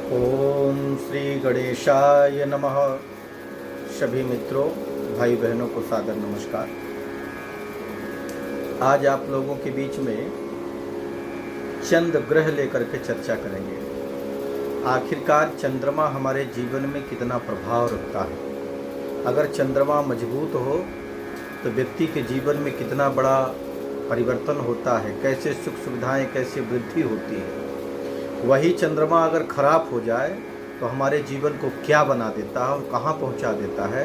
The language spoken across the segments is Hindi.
ओम श्री गणेशाय नमः। सभी मित्रों, भाई बहनों को सादर नमस्कार। आज आप लोगों के बीच में चंद्र ग्रह लेकर के चर्चा करेंगे। आखिरकार चंद्रमा हमारे जीवन में कितना प्रभाव रखता है। अगर चंद्रमा मजबूत हो तो व्यक्ति के जीवन में कितना बड़ा परिवर्तन होता है, कैसे सुख सुविधाएं, कैसे वृद्धि होती है। वही चंद्रमा अगर खराब हो जाए तो हमारे जीवन को क्या बना देता है और कहाँ पहुँचा देता है,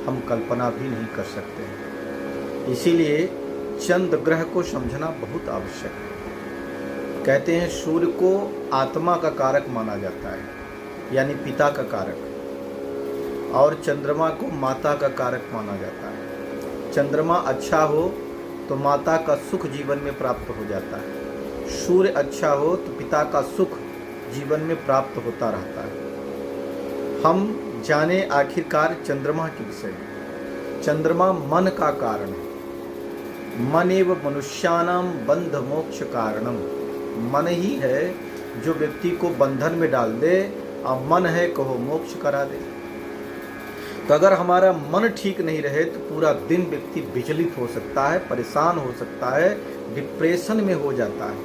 हम कल्पना भी नहीं कर सकते। इसीलिए चंद्र ग्रह को समझना बहुत आवश्यक है। कहते हैं सूर्य को आत्मा का कारक माना जाता है, यानी पिता का कारक, और चंद्रमा को माता का कारक माना जाता है। चंद्रमा अच्छा हो तो माता का सुख जीवन में प्राप्त हो जाता है, सूर्य अच्छा हो तो पिता का सुख जीवन में प्राप्त होता रहता है। हम जाने आखिरकार चंद्रमा के विषय में। चंद्रमा मन का कारण है। मन एव मनुष्यानाम बंध मोक्ष कारणम। मन ही है जो व्यक्ति को बंधन में डाल दे, और मन है कहो मोक्ष करा दे। तो अगर हमारा मन ठीक नहीं रहे तो पूरा दिन व्यक्ति विचलित हो सकता है, परेशान हो सकता है, डिप्रेशन में हो जाता है,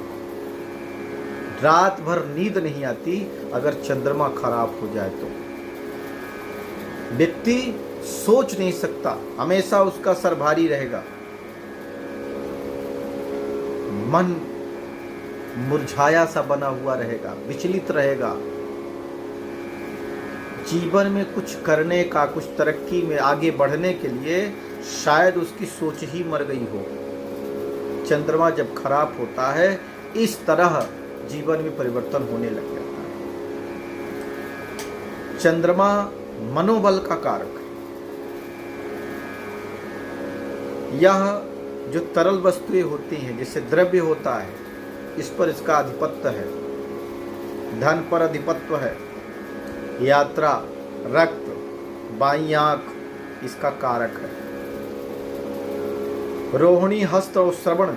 रात भर नींद नहीं आती। अगर चंद्रमा खराब हो जाए तो व्यक्ति सोच नहीं सकता, हमेशा उसका सर भारी रहेगा, मन मुरझाया सा बना हुआ रहेगा, विचलित रहेगा। जीवन में कुछ करने का, कुछ तरक्की में आगे बढ़ने के लिए शायद उसकी सोच ही मर गई हो। चंद्रमा जब खराब होता है इस तरह जीवन में परिवर्तन होने लग जाता है। चंद्रमा मनोबल का कारक है। यह जो तरल वस्तुएं होती हैं, जैसे द्रव्य होता है, इस पर इसका अधिपत्य है। धन पर अधिपत्य है। यात्रा, रक्त, बाईं आंख इसका कारक है। रोहिणी, हस्त और श्रवण,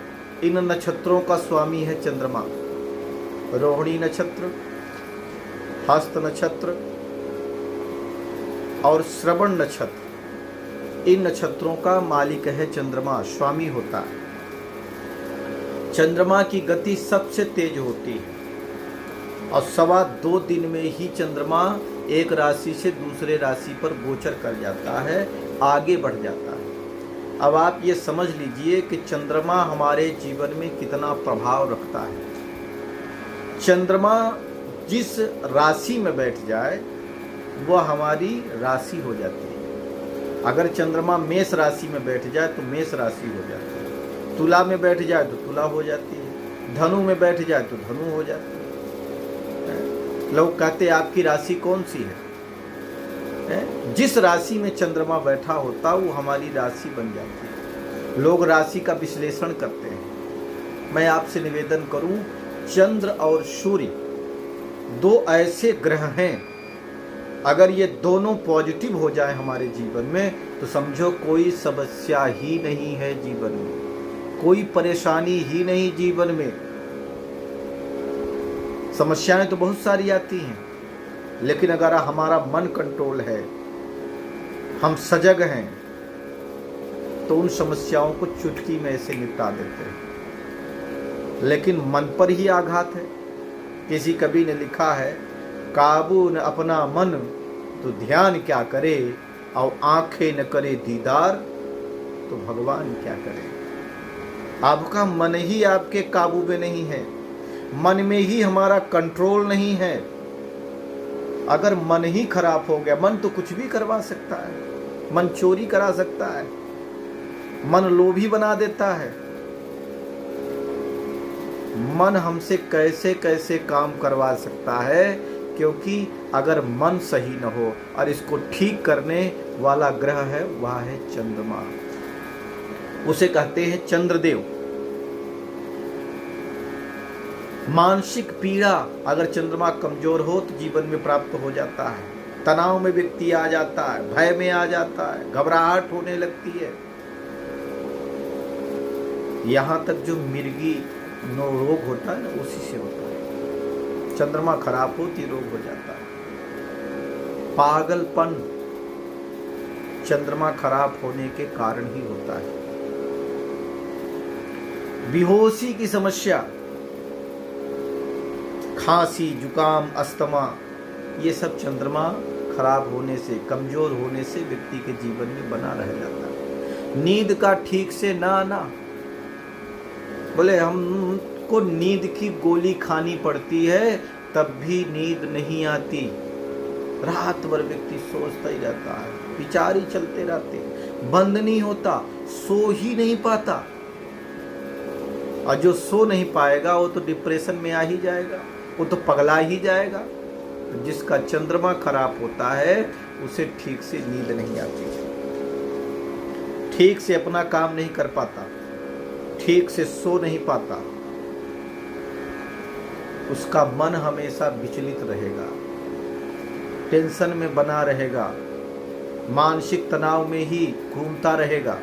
इन नक्षत्रों का स्वामी है चंद्रमा। रोहिणी नक्षत्र, हस्त नक्षत्र और श्रवण नक्षत्र, इन नक्षत्रों का मालिक है चंद्रमा, स्वामी होता है। चंद्रमा की गति सबसे तेज होती है और 2.25 दिन में ही चंद्रमा एक राशि से दूसरे राशि पर गोचर कर जाता है, आगे बढ़ जाता है। अब आप ये समझ लीजिए कि चंद्रमा हमारे जीवन में कितना प्रभाव रखता है। चंद्रमा जिस राशि में बैठ जाए वह हमारी राशि हो जाती है। अगर चंद्रमा मेष राशि में बैठ जाए तो मेष राशि हो जाती है, तुला में बैठ जाए तो तुला हो जाती है, धनु में बैठ जाए तो धनु हो जाती है। लोग कहते हैं आपकी राशि कौन सी है? जिस राशि में चंद्रमा बैठा होता वो हमारी राशि बन जाती है। लोग राशि का विश्लेषण करते हैं। मैं आपसे निवेदन करूं, चंद्र और सूर्य दो ऐसे ग्रह हैं, अगर ये दोनों पॉजिटिव हो जाए हमारे जीवन में तो समझो कोई समस्या ही नहीं है जीवन में, कोई परेशानी ही नहीं जीवन में। समस्याएं तो बहुत सारी आती हैं, लेकिन अगर हमारा मन कंट्रोल है, हम सजग हैं, तो उन समस्याओं को चुटकी में ऐसे निपटा देते हैं। लेकिन मन पर ही आघात है। किसी कवि ने लिखा है, काबू न अपना मन तो ध्यान क्या करे, और आंखें न करे दीदार तो भगवान क्या करे। आपका मन ही आपके काबू में नहीं है, मन में ही हमारा कंट्रोल नहीं है। अगर मन ही खराब हो गया, मन तो कुछ भी करवा सकता है, मन चोरी करा सकता है, मन लोभी बना देता है, मन हमसे कैसे कैसे काम करवा सकता है। क्योंकि अगर मन सही न हो, और इसको ठीक करने वाला ग्रह है वह है चंद्रमा, उसे कहते हैं चंद्रदेव। मानसिक पीड़ा अगर चंद्रमा कमजोर हो तो जीवन में प्राप्त हो जाता है। तनाव में व्यक्ति आ जाता है, भय में आ जाता है, घबराहट होने लगती है। यहाँ तक जो मिर्गी रोग होता है ना, उसी से होता है। चंद्रमा खराब होती रोग हो जाता है। पागलपन चंद्रमा खराब होने के कारण ही होता है। बेहोशी की समस्या, खांसी, जुकाम, अस्थमा, ये सब चंद्रमा खराब होने से, कमजोर होने से व्यक्ति के जीवन में बना रह जाता है। नींद का ठीक से ना आना, बोले हमको नींद की गोली खानी पड़ती है तब भी नींद नहीं आती। रात भर व्यक्ति सोचता ही रहता है, विचार ही चलते रहते, बंद नहीं होता, सो ही नहीं पाता। और जो सो नहीं पाएगा वो तो डिप्रेशन में आ ही जाएगा, वो तो पगला ही जाएगा। तो जिसका चंद्रमा खराब होता है उसे ठीक से नींद नहीं आती, ठीक से अपना काम नहीं कर पाता, ठीक से सो नहीं पाता, उसका मन हमेशा विचलित रहेगा, टेंशन में बना रहेगा, मानसिक तनाव में ही घूमता रहेगा।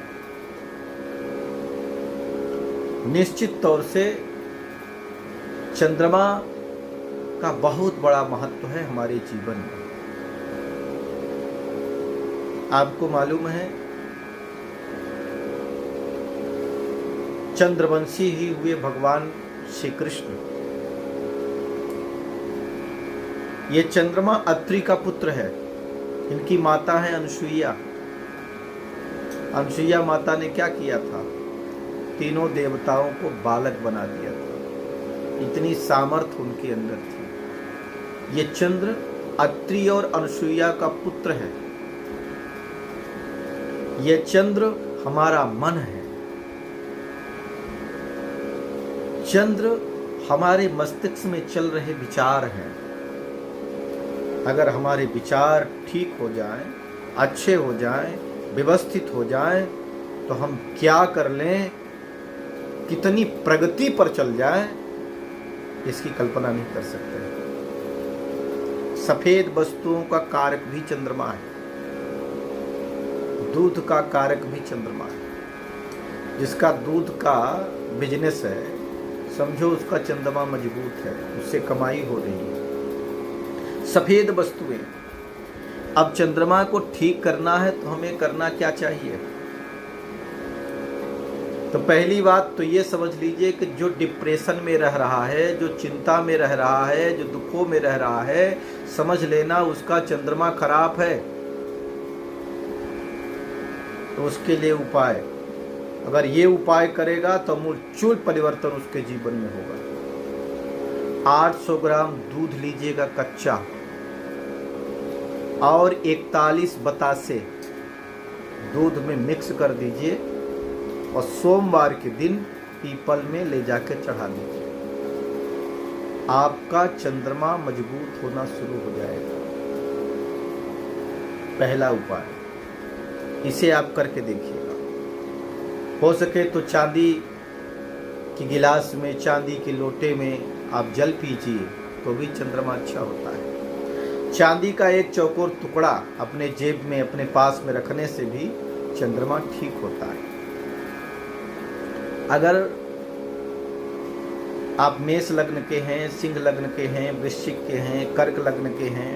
निश्चित तौर से चंद्रमा का बहुत बड़ा महत्व है हमारे जीवन में। आपको मालूम है चंद्रवंशी ही हुए भगवान श्री कृष्ण। ये चंद्रमा अत्रि का पुत्र है। इनकी माता है अनसुईया। अनसुईया माता ने क्या किया था? तीनों देवताओं को बालक बना दिया था। इतनी सामर्थ्य उनके अंदर थी। ये चंद्र अत्रि और अनसुईया का पुत्र है। ये चंद्र हमारा मन है। चंद्र हमारे मस्तिष्क में चल रहे विचार हैं। अगर हमारे विचार ठीक हो जाएं, अच्छे हो जाएं, व्यवस्थित हो जाएं, तो हम क्या कर लें, कितनी प्रगति पर चल जाएं, इसकी कल्पना नहीं कर सकते। सफेद वस्तुओं का कारक भी चंद्रमा है। दूध का कारक भी चंद्रमा है। जिसका दूध का बिजनेस है, समझो उसका चंद्रमा मजबूत है, उससे कमाई हो रही है। सफेद वस्तुएं। अब चंद्रमा को ठीक करना है तो हमें करना क्या चाहिए? तो पहली बात तो ये समझ लीजिए कि जो डिप्रेशन में रह रहा है, जो चिंता में रह रहा है, जो दुखों में रह रहा है, समझ लेना उसका चंद्रमा खराब है। तो उसके लिए उपाय, अगर ये उपाय करेगा तो मूलचूल परिवर्तन उसके जीवन में होगा। 800 ग्राम दूध लीजिएगा कच्चा और 41 बतासे दूध में मिक्स कर दीजिए और सोमवार के दिन पीपल में ले जाकर चढ़ा दीजिए। आपका चंद्रमा मजबूत होना शुरू हो जाएगा। पहला उपाय, इसे आप करके देखिएगा। हो सके तो चांदी की गिलास में, चांदी के लोटे में आप जल पीजिए तो भी चंद्रमा अच्छा होता है। चांदी का एक चौकोर टुकड़ा अपने जेब में, अपने पास में रखने से भी चंद्रमा ठीक होता है। अगर आप मेष लग्न के हैं, सिंह लग्न के हैं, वृश्चिक के हैं, कर्क लग्न के हैं,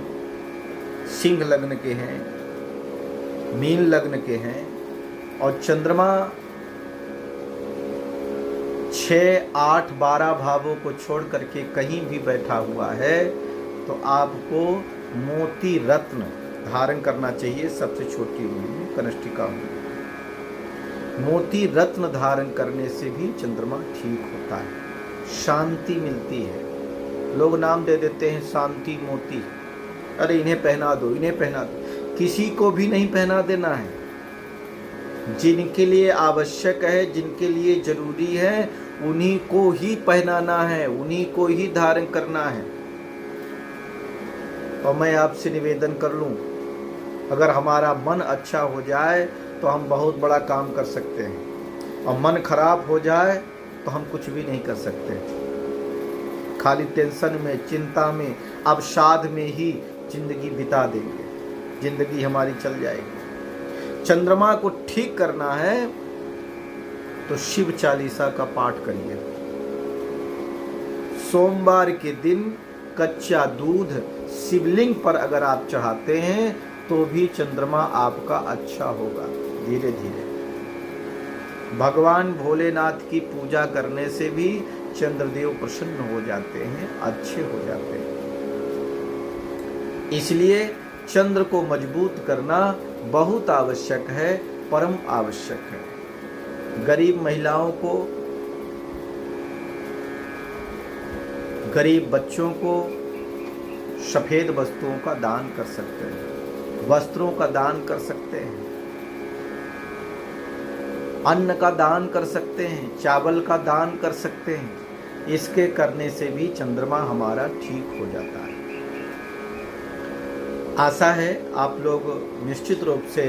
सिंह लग्न के हैं, मीन लग्न के हैं और चंद्रमा 6, 8, 12 भावों को छोड़ करके कहीं भी बैठा हुआ है तो आपको मोती रत्न धारण करना चाहिए। सबसे छोटी उंगली में, कनिष्ठिका उंगली। मोती रत्न धारण करने से भी चंद्रमा ठीक होता है, शांति मिलती है। लोग नाम दे देते हैं शांति मोती, अरे इन्हें पहना दो, इन्हें पहना दो। किसी को भी नहीं पहना देना है। जिनके लिए आवश्यक है, जिनके लिए जरूरी है, उन्हीं को ही पहनाना है, उन्हीं को ही धारण करना है। और मैं आपसे निवेदन कर लूं, अगर हमारा मन अच्छा हो जाए तो हम बहुत बड़ा काम कर सकते हैं, और मन खराब हो जाए तो हम कुछ भी नहीं कर सकते। खाली टेंशन में, चिंता में, अवसाद में ही जिंदगी बिता देंगे, जिंदगी हमारी चल जाएगी। चंद्रमा को ठीक करना है तो शिव चालीसा का पाठ करिए। सोमवार के दिन कच्चा दूध शिवलिंग पर अगर आप चढ़ाते हैं तो भी चंद्रमा आपका अच्छा होगा। धीरे धीरे भगवान भोलेनाथ की पूजा करने से भी चंद्रदेव प्रसन्न हो जाते हैं, अच्छे हो जाते हैं। इसलिए चंद्र को मजबूत करना बहुत आवश्यक है, परम आवश्यक है। गरीब महिलाओं को, गरीब बच्चों को सफेद वस्तुओं का दान कर सकते हैं, वस्त्रों का दान कर सकते हैं, अन्न का दान कर सकते हैं, चावल का दान कर सकते हैं। इसके करने से भी चंद्रमा हमारा ठीक हो जाता है। आशा है आप लोग निश्चित रूप से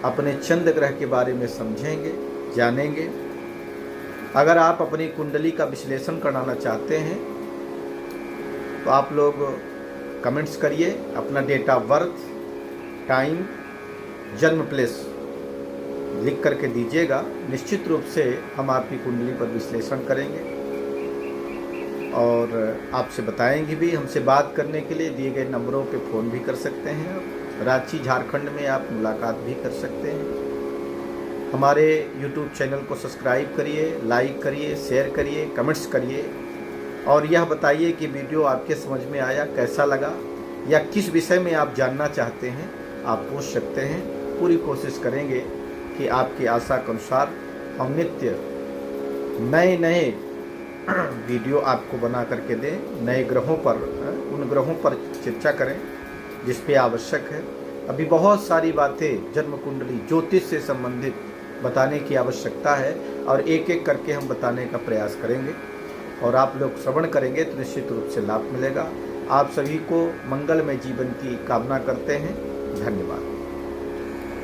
अपने चंद्र ग्रह के बारे में समझेंगे, जानेंगे। अगर आप अपनी कुंडली का विश्लेषण कराना चाहते हैं तो आप लोग कमेंट्स करिए, अपना डेट ऑफ बर्थ, टाइम, जन्म प्लेस लिख करके दीजिएगा। निश्चित रूप से हम आपकी कुंडली पर विश्लेषण करेंगे और आपसे बताएंगे भी। हमसे बात करने के लिए दिए गए नंबरों पे फ़ोन भी कर सकते हैं आप। रांची झारखंड में आप मुलाकात भी कर सकते हैं। हमारे YouTube चैनल को सब्सक्राइब करिए, लाइक करिए, शेयर करिए, कमेंट्स करिए और यह बताइए कि वीडियो आपके समझ में आया, कैसा लगा या किस विषय में आप जानना चाहते हैं, आप पूछ सकते हैं। पूरी कोशिश करेंगे कि आपकी आशा के अनुसार हम नित्य नए नए वीडियो आपको बना करके दें। नए ग्रहों पर, उन ग्रहों पर चर्चा करें जिस पे आवश्यक है। अभी बहुत सारी बातें जन्म कुंडली, ज्योतिष से संबंधित बताने की आवश्यकता है और एक एक करके हम बताने का प्रयास करेंगे और आप लोग श्रवण करेंगे तो निश्चित रूप से लाभ मिलेगा। आप सभी को मंगलमय जीवन की कामना करते हैं। धन्यवाद।